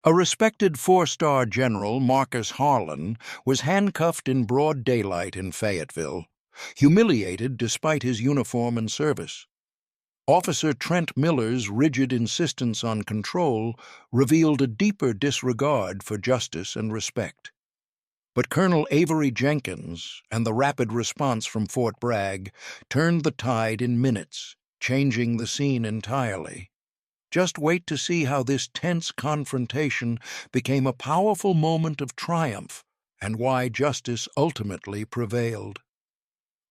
A respected four-star general, Marcus Harlan, was handcuffed in broad daylight in Fayetteville, humiliated despite his uniform and service. Officer Trent Miller's rigid insistence on control revealed a deeper disregard for justice and respect. But Colonel Avery Jenkins and the rapid response from Fort Bragg turned the tide in minutes, changing the scene entirely. Just wait to see how this tense confrontation became a powerful moment of triumph and why justice ultimately prevailed.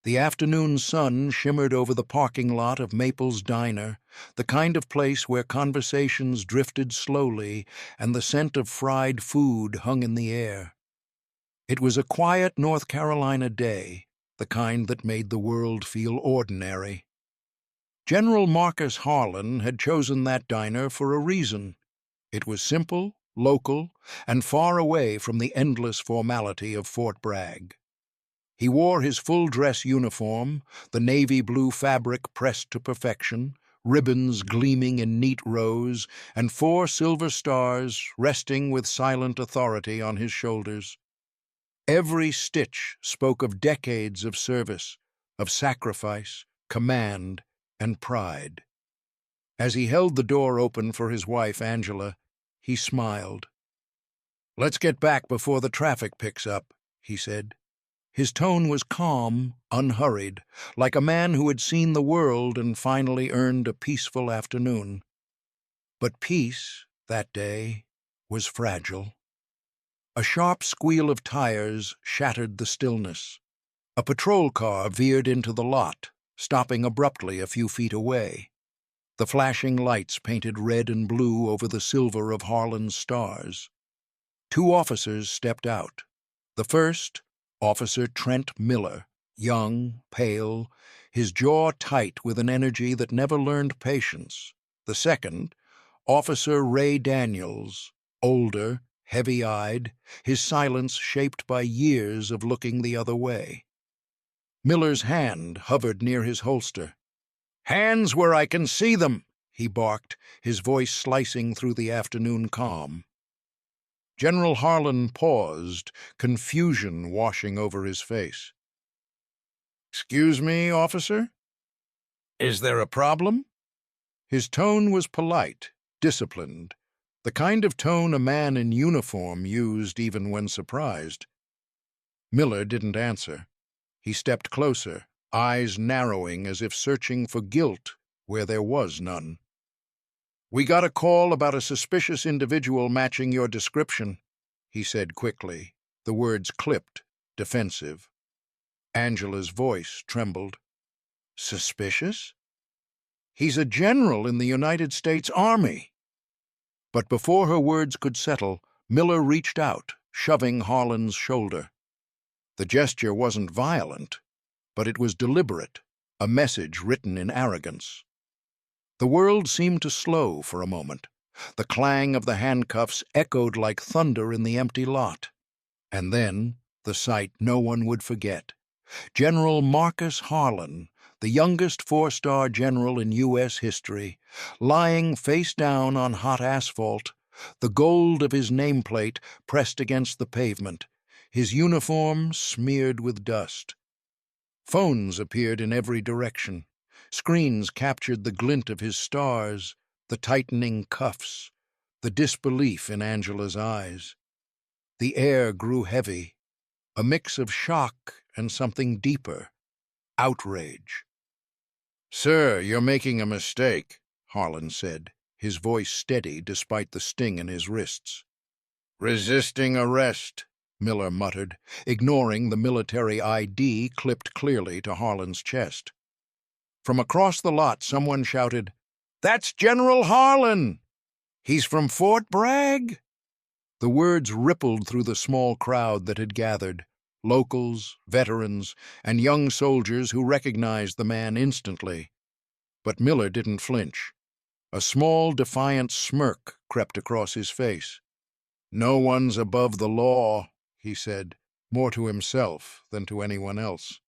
The afternoon sun shimmered over the parking lot of Maple's Diner, the kind of place where conversations drifted slowly and the scent of fried food hung in the air. It was a quiet North Carolina day, the kind that made the world feel ordinary. General Marcus Harlan had chosen that diner for a reason. It was simple, local, and far away from the endless formality of Fort Bragg. He wore his full-dress uniform, the navy blue fabric pressed to perfection, ribbons gleaming in neat rows, and 4 silver stars resting with silent authority on his shoulders. Every stitch spoke of decades of service, of sacrifice, command, and pride. As he held the door open for his wife, Angela, he smiled. "Let's get back before the traffic picks up," he said. His tone was calm, unhurried, like a man who had seen the world and finally earned a peaceful afternoon. But peace, that day, was fragile. A sharp squeal of tires shattered the stillness. A patrol car veered into the lot, stopping abruptly a few feet away. The flashing lights painted red and blue over the silver of Harlan's stars. 2 officers stepped out. The first, Officer Trent Miller, young, pale, his jaw tight with an energy that never learned patience. The second, Officer Ray Daniels, older, heavy-eyed, his silence shaped by years of looking the other way. Miller's hand hovered near his holster. "Hands where I can see them," he barked, his voice slicing through the afternoon calm. General Harlan paused, confusion washing over his face. "Excuse me, officer? Is there a problem?" His tone was polite, disciplined, the kind of tone a man in uniform used even when surprised. Miller didn't answer. He stepped closer, eyes narrowing as if searching for guilt where there was none. "We got a call about a suspicious individual matching your description," he said quickly, the words clipped, defensive. Angela's voice trembled. "Suspicious? He's a general in the United States Army." But before her words could settle, Miller reached out, shoving Harlan's shoulder. The gesture wasn't violent, but it was deliberate, a message written in arrogance. The world seemed to slow for a moment. The clang of the handcuffs echoed like thunder in the empty lot. And then, the sight no one would forget. General Marcus Harlan, the youngest 4-star general in U.S. history, lying face down on hot asphalt, the gold of his nameplate pressed against the pavement, his uniform smeared with dust. Phones appeared in every direction. Screens captured the glint of his stars, the tightening cuffs, the disbelief in Angela's eyes. The air grew heavy, a mix of shock and something deeper, outrage. "Sir, you're making a mistake," Harlan said, his voice steady despite the sting in his wrists. "Resisting arrest," Miller muttered, ignoring the military ID clipped clearly to Harlan's chest. From across the lot, someone shouted, "That's General Harlan! He's from Fort Bragg!" The words rippled through the small crowd that had gathered, locals, veterans, and young soldiers who recognized the man instantly. But Miller didn't flinch. A small, defiant smirk crept across his face. "No one's above the law," he said, more to himself than to anyone else.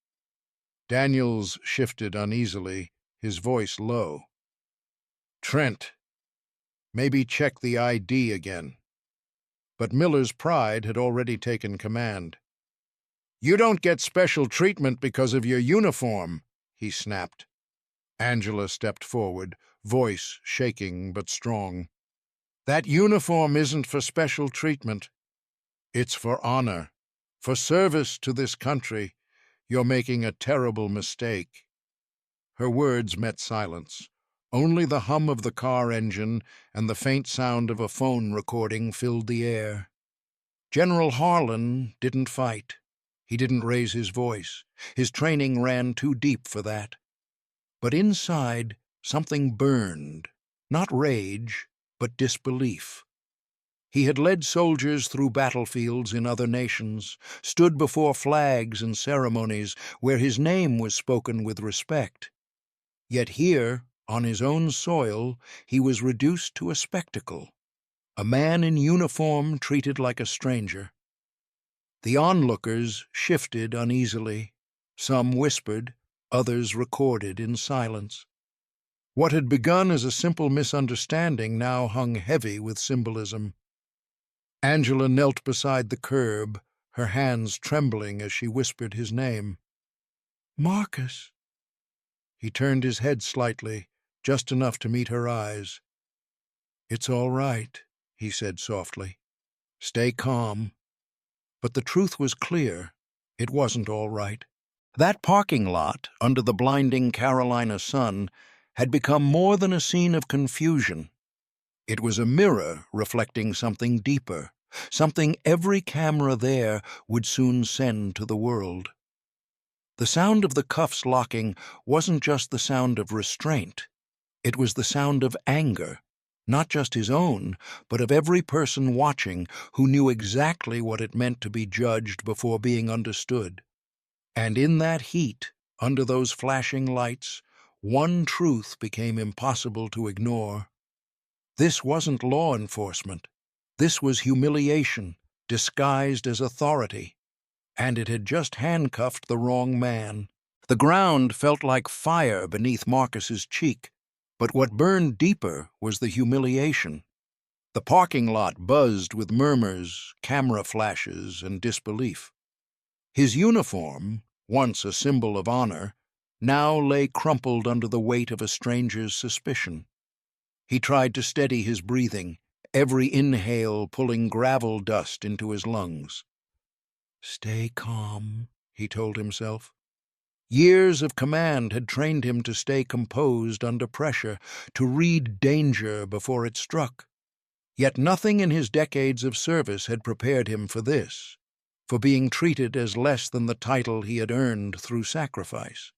Daniels shifted uneasily, his voice low. "Trent, maybe check the ID again." But Miller's pride had already taken command. "You don't get special treatment because of your uniform," he snapped. Angela stepped forward, voice shaking but strong. "That uniform isn't for special treatment. It's for honor, for service to this country. You're making a terrible mistake." Her words met silence. Only the hum of the car engine and the faint sound of a phone recording filled the air. General Harlan didn't fight. He didn't raise his voice. His training ran too deep for that. But inside, something burned. Not rage, but disbelief. He had led soldiers through battlefields in other nations, stood before flags and ceremonies where his name was spoken with respect. Yet here, on his own soil, he was reduced to a spectacle, a man in uniform treated like a stranger. The onlookers shifted uneasily. Some whispered, others recorded in silence. What had begun as a simple misunderstanding now hung heavy with symbolism. Angela knelt beside the curb, her hands trembling as she whispered his name. "Marcus." He turned his head slightly, just enough to meet her eyes. "It's all right," he said softly. "Stay calm." But the truth was clear. It wasn't all right. That parking lot, under the blinding Carolina sun, had become more than a scene of confusion. It was a mirror reflecting something deeper, something every camera there would soon send to the world. The sound of the cuffs locking wasn't just the sound of restraint. It was the sound of anger, not just his own, but of every person watching who knew exactly what it meant to be judged before being understood. And in that heat, under those flashing lights, one truth became impossible to ignore. This wasn't law enforcement. This was humiliation, disguised as authority. And it had just handcuffed the wrong man. The ground felt like fire beneath Marcus's cheek, but what burned deeper was the humiliation. The parking lot buzzed with murmurs, camera flashes, and disbelief. His uniform, once a symbol of honor, now lay crumpled under the weight of a stranger's suspicion. He tried to steady his breathing, every inhale pulling gravel dust into his lungs. "Stay calm," he told himself. Years of command had trained him to stay composed under pressure, to read danger before it struck. Yet nothing in his decades of service had prepared him for this, for being treated as less than the title he had earned through sacrifice.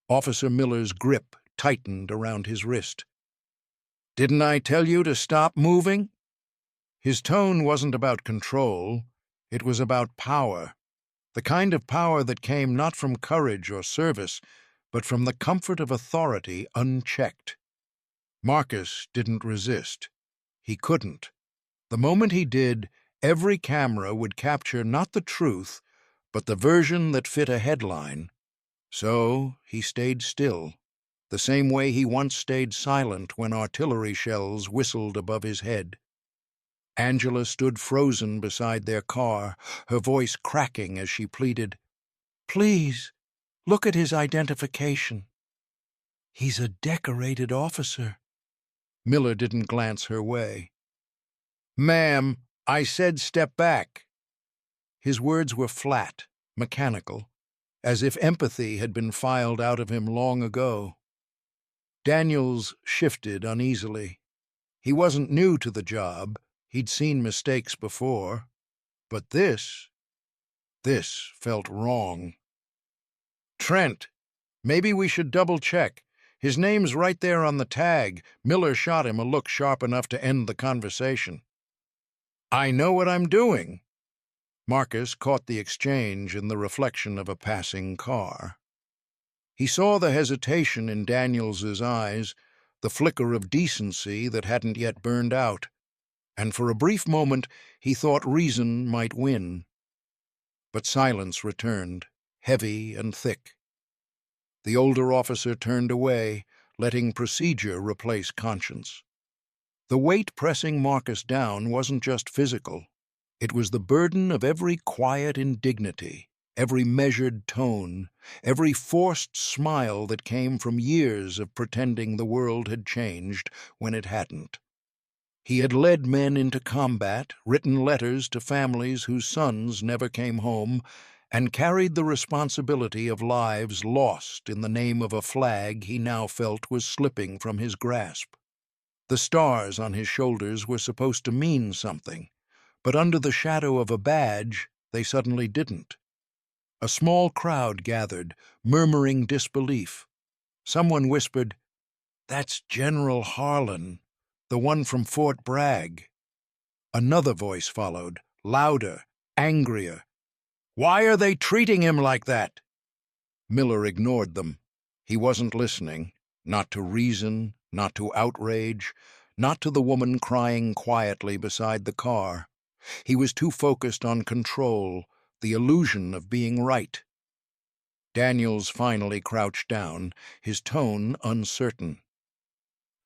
Officer Miller's grip tightened around his wrist. "Didn't I tell you to stop moving?" His tone wasn't about control. It was about power, the kind of power that came not from courage or service, but from the comfort of authority unchecked. Marcus didn't resist. He couldn't. The moment he did, every camera would capture not the truth, but the version that fit a headline. So he stayed still, the same way he once stayed silent when artillery shells whistled above his head. Angela stood frozen beside their car, her voice cracking as she pleaded, "Please, look at his identification. He's a decorated officer." Miller didn't glance her way. "Ma'am, I said step back." His words were flat, mechanical, as if empathy had been filed out of him long ago. Daniels shifted uneasily. He wasn't new to the job. He'd seen mistakes before. But this felt wrong. "Trent, maybe we should double-check. His name's right there on the tag." Miller shot him a look sharp enough to end the conversation. "I know what I'm doing." Marcus caught the exchange in the reflection of a passing car. He saw the hesitation in Daniels's eyes, the flicker of decency that hadn't yet burned out, and for a brief moment he thought reason might win. But silence returned, heavy and thick. The older officer turned away, letting procedure replace conscience. The weight pressing Marcus down wasn't just physical, It was the burden of every quiet indignity, every measured tone, every forced smile that came from years of pretending the world had changed when it hadn't. He had led men into combat, written letters to families whose sons never came home, and carried the responsibility of lives lost in the name of a flag he now felt was slipping from his grasp. The stars on his shoulders were supposed to mean something, but under the shadow of a badge, they suddenly didn't. A small crowd gathered, murmuring disbelief. Someone whispered, "That's General Harlan, the one from Fort Bragg." Another voice followed, louder, angrier. "Why are they treating him like that?" Miller ignored them. He wasn't listening, not to reason, not to outrage, not to the woman crying quietly beside the car. He was too focused on control, the illusion of being right. Daniels finally crouched down, his tone uncertain.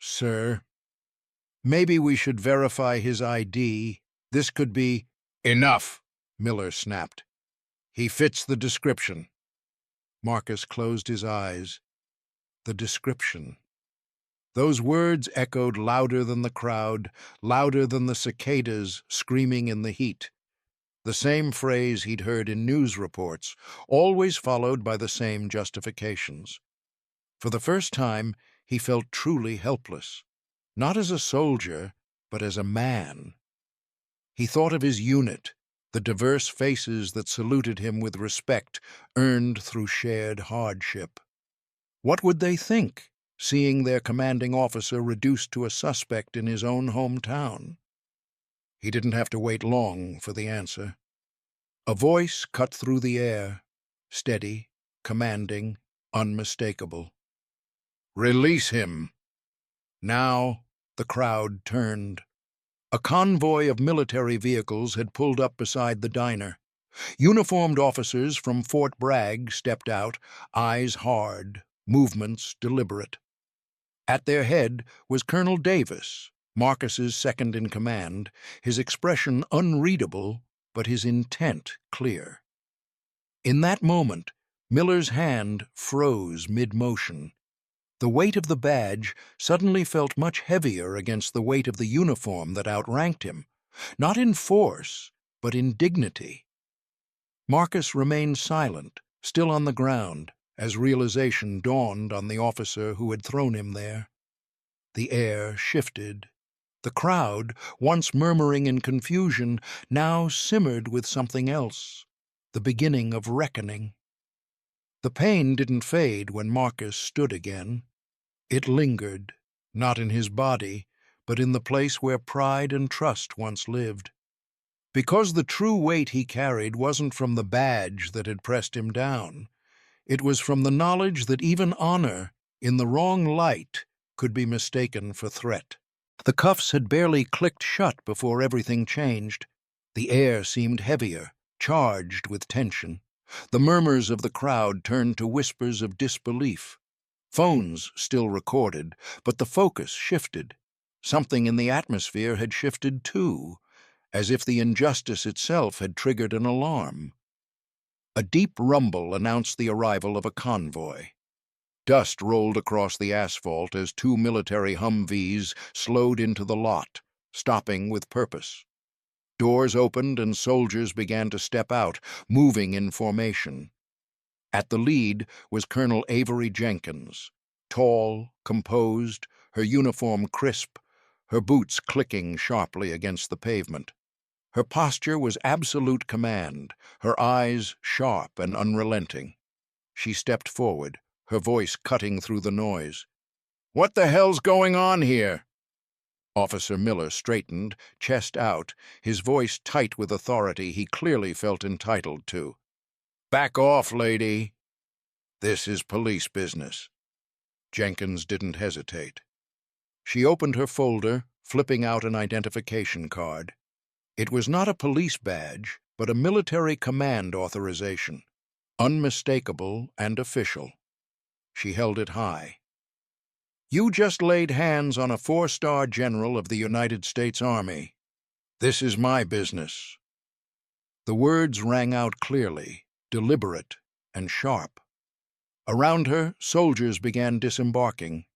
"Sir, maybe we should verify his ID. This could be—" "Enough," Miller snapped. "He fits the description." Marcus closed his eyes. The description. Those words echoed louder than the crowd, louder than the cicadas screaming in the heat. The same phrase he'd heard in news reports, always followed by the same justifications. For the first time, he felt truly helpless, not as a soldier, but as a man. He thought of his unit, the diverse faces that saluted him with respect earned through shared hardship. What would they think, seeing their commanding officer reduced to a suspect in his own hometown? He didn't have to wait long for the answer. A voice cut through the air, steady, commanding, unmistakable. "Release him!" Now the crowd turned. A convoy of military vehicles had pulled up beside the diner. Uniformed officers from Fort Bragg stepped out, eyes hard, movements deliberate. At their head was Colonel Davis, Marcus's second-in-command, his expression unreadable, but his intent clear. In that moment, Miller's hand froze mid-motion. The weight of the badge suddenly felt much heavier against the weight of the uniform that outranked him, not in force, but in dignity. Marcus remained silent, still on the ground, as realization dawned on the officer who had thrown him there. The air shifted. The crowd, once murmuring in confusion, now simmered with something else, the beginning of reckoning. The pain didn't fade when Marcus stood again. It lingered, not in his body, but in the place where pride and trust once lived. Because the true weight he carried wasn't from the badge that had pressed him down. It was from the knowledge that even honor, in the wrong light, could be mistaken for threat. The cuffs had barely clicked shut before everything changed. The air seemed heavier, charged with tension. The murmurs of the crowd turned to whispers of disbelief. Phones still recorded, but the focus shifted. Something in the atmosphere had shifted too, as if the injustice itself had triggered an alarm. A deep rumble announced the arrival of a convoy. Dust rolled across the asphalt as two military Humvees slowed into the lot, stopping with purpose. Doors opened and soldiers began to step out, moving in formation. At the lead was Colonel Avery Jenkins, tall, composed, her uniform crisp, her boots clicking sharply against the pavement. Her posture was absolute command, her eyes sharp and unrelenting. She stepped forward, her voice cutting through the noise. "What the hell's going on here?" Officer Miller straightened, chest out, his voice tight with authority he clearly felt entitled to. "Back off, lady. This is police business." Jenkins didn't hesitate. She opened her folder, flipping out an identification card. It was not a police badge, but a military command authorization, unmistakable and official. She held it high. "You just laid hands on a 4-star general of the United States Army. This is my business. The words rang out clearly, deliberate, and sharp. Around her, soldiers began disembarking.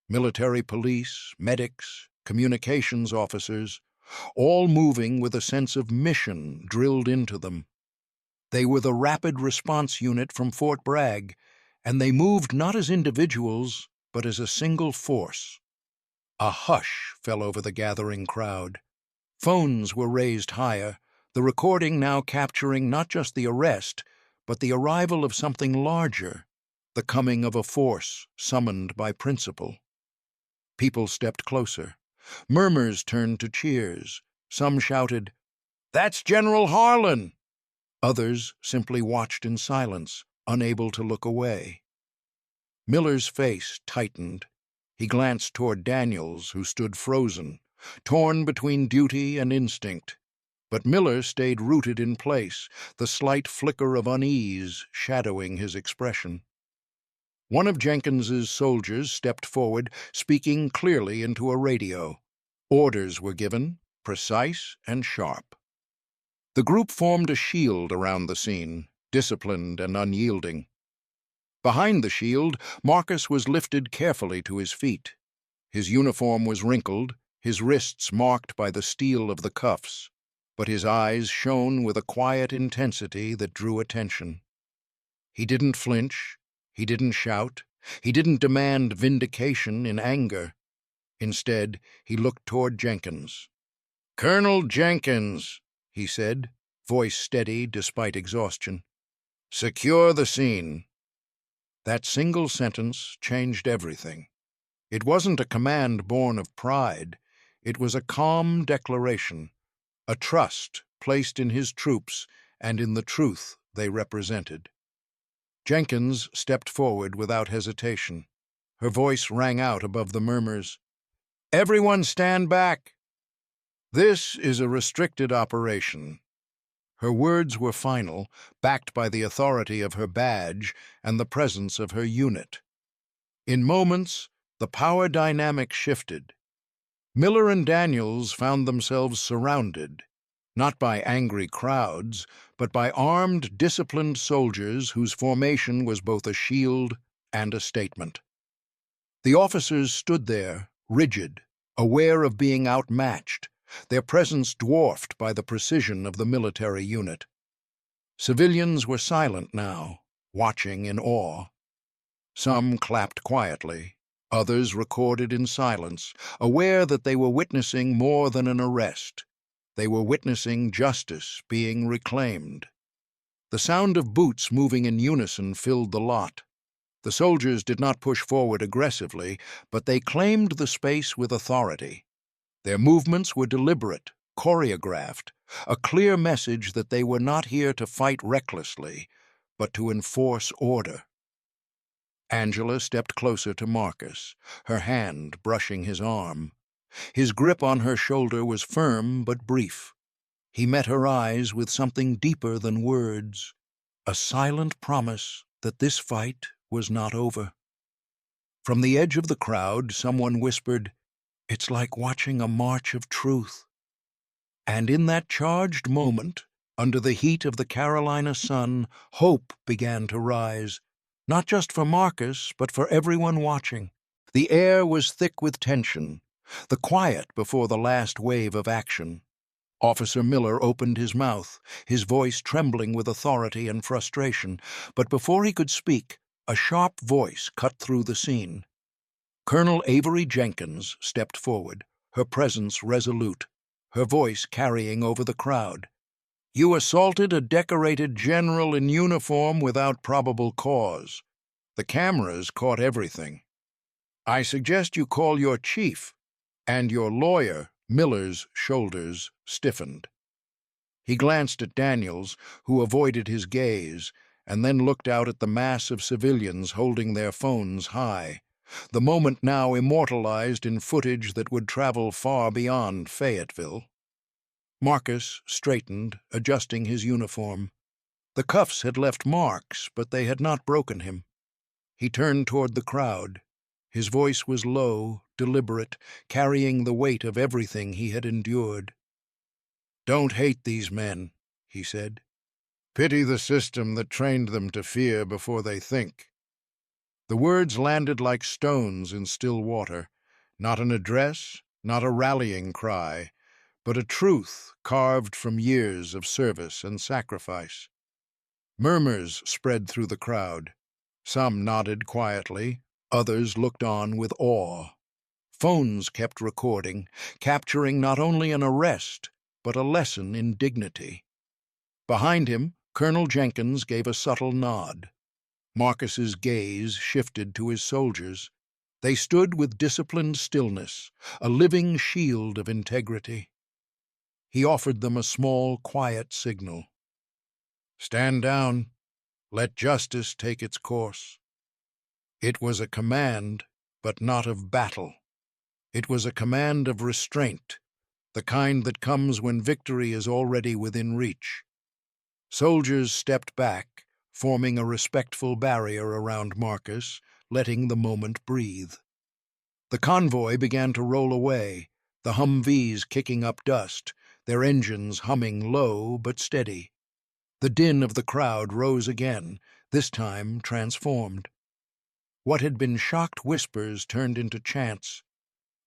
Military police, medics, communications officers, all moving with a sense of mission drilled into them. They were the Rapid Response Unit from Fort Bragg, and they moved not as individuals, but as a single force. A hush fell over the gathering crowd. Phones were raised higher, the recording now capturing not just the arrest, but the arrival of something larger, the coming of a force summoned by principle. People stepped closer. Murmurs turned to cheers. Some shouted, "That's General Harlan!" Others simply watched in silence, unable to look away. Miller's face tightened. He glanced toward Daniels, who stood frozen, torn between duty and instinct. But Miller stayed rooted in place, the slight flicker of unease shadowing his expression. One of Jenkins's soldiers stepped forward, speaking clearly into a radio. Orders were given, precise and sharp. The group formed a shield around the scene, disciplined and unyielding. Behind the shield, Marcus was lifted carefully to his feet. His uniform was wrinkled, his wrists marked by the steel of the cuffs, but his eyes shone with a quiet intensity that drew attention. He didn't flinch, he didn't shout, he didn't demand vindication in anger. Instead, he looked toward Jenkins. "Colonel Jenkins," he said, voice steady despite exhaustion. "Secure the scene." That single sentence changed everything. It wasn't a command born of pride. It was a calm declaration, a trust placed in his troops and in the truth they represented. Jenkins stepped forward without hesitation. Her voice rang out above the murmurs. "Everyone stand back. This is a restricted operation." Her words were final, backed by the authority of her badge and the presence of her unit. In moments, the power dynamic shifted. Miller and Daniels found themselves surrounded, not by angry crowds, but by armed, disciplined soldiers whose formation was both a shield and a statement. The officers stood there, rigid, aware of being outmatched, their presence dwarfed by the precision of the military unit. Civilians were silent now, watching in awe. Some clapped quietly, others recorded in silence, aware that they were witnessing more than an arrest. They were witnessing justice being reclaimed. The sound of boots moving in unison filled the lot. The soldiers did not push forward aggressively, but they claimed the space with authority. Their movements were deliberate, choreographed, a clear message that they were not here to fight recklessly, but to enforce order. Angela stepped closer to Marcus, her hand brushing his arm. His grip on her shoulder was firm but brief. He met her eyes with something deeper than words, a silent promise that this fight was not over. From the edge of the crowd, someone whispered, "It's like watching a march of truth." And in that charged moment, under the heat of the Carolina sun, hope began to rise, not just for Marcus, but for everyone watching. The air was thick with tension, the quiet before the last wave of action. Officer Miller opened his mouth, his voice trembling with authority and frustration, but before he could speak, a sharp voice cut through the scene. Colonel Avery Jenkins stepped forward, her presence resolute, her voice carrying over the crowd. "You assaulted a decorated general in uniform without probable cause. The cameras caught everything. I suggest you call your chief," and your lawyer. Miller's shoulders stiffened. He glanced at Daniels, who avoided his gaze, and then looked out at the mass of civilians holding their phones high, the moment now immortalized in footage that would travel far beyond Fayetteville. Marcus straightened, adjusting his uniform. The cuffs had left marks, but they had not broken him. He turned toward the crowd. His voice was low, deliberate, carrying the weight of everything he had endured. "Don't hate these men," he said. Pity the system that trained them to fear before they think. The words landed like stones in still water, not an address, not a rallying cry, but a truth carved from years of service and sacrifice. Murmurs spread through the crowd. Some nodded quietly, others looked on with awe. Phones kept recording, capturing not only an arrest, but a lesson in dignity. Behind him, Colonel Jenkins gave a subtle nod. Marcus's gaze shifted to his soldiers. They stood with disciplined stillness, a living shield of integrity. He offered them a small, quiet signal. "Stand down. Let justice take its course." It was a command, but not of battle. It was a command of restraint, the kind that comes when victory is already within reach. Soldiers stepped back, forming a respectful barrier around Marcus, letting the moment breathe. The convoy began to roll away, the Humvees kicking up dust, their engines humming low but steady. The din of the crowd rose again, this time transformed. What had been shocked whispers turned into chants.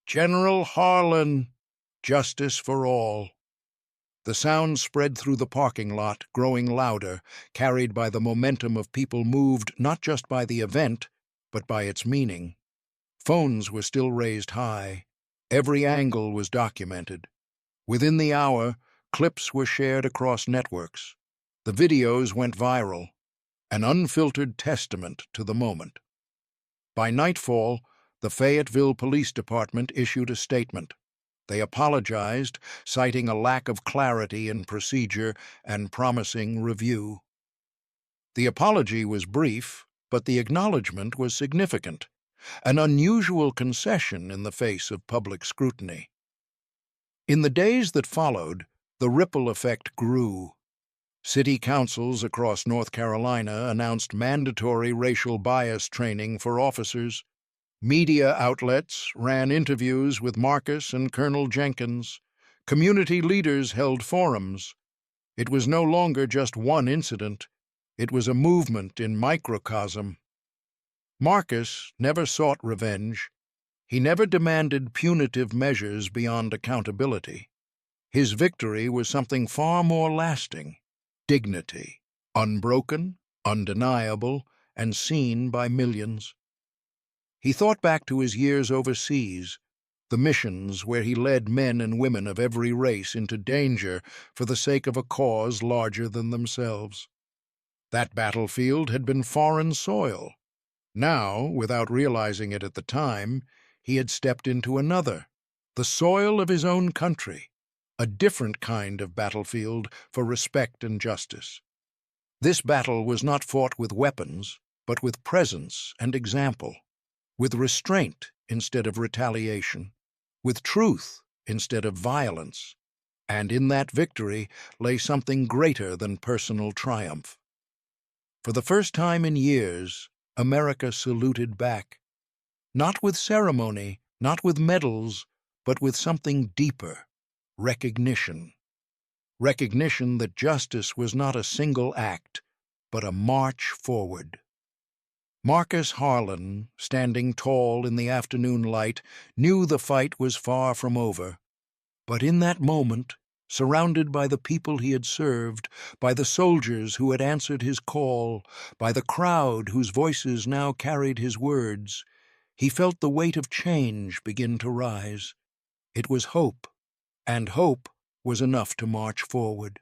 "General Harlan! Justice for all!" The sound spread through the parking lot, growing louder, carried by the momentum of people moved not just by the event, but by its meaning. Phones were still raised high. Every angle was documented. Within the hour, clips were shared across networks. The videos went viral, an unfiltered testament to the moment. By nightfall, the Fayetteville Police Department issued a statement. They apologized, citing a lack of clarity in procedure and promising review. The apology was brief, but the acknowledgement was significant, an unusual concession in the face of public scrutiny. In the days that followed, the ripple effect grew. City councils across North Carolina announced mandatory racial bias training for officers. Media outlets ran interviews with Marcus and Colonel Jenkins. Community leaders held forums. It was no longer just one incident. It was a movement in microcosm. Marcus never sought revenge. He never demanded punitive measures beyond accountability. His victory was something far more lasting: dignity, unbroken, undeniable, and seen by millions. He thought back to his years overseas, the missions where he led men and women of every race into danger for the sake of a cause larger than themselves. That battlefield had been foreign soil. Now, without realizing it at the time, he had stepped into another, the soil of his own country, a different kind of battlefield for respect and justice. This battle was not fought with weapons, but with presence and example, with restraint instead of retaliation, with truth instead of violence, and in that victory lay something greater than personal triumph. For the first time in years, America saluted back, not with ceremony, not with medals, but with something deeper: recognition. Recognition that justice was not a single act, but a march forward. Marcus Harlan, standing tall in the afternoon light, knew the fight was far from over. But in that moment, surrounded by the people he had served, by the soldiers who had answered his call, by the crowd whose voices now carried his words, he felt the weight of change begin to rise. It was hope, and hope was enough to march forward.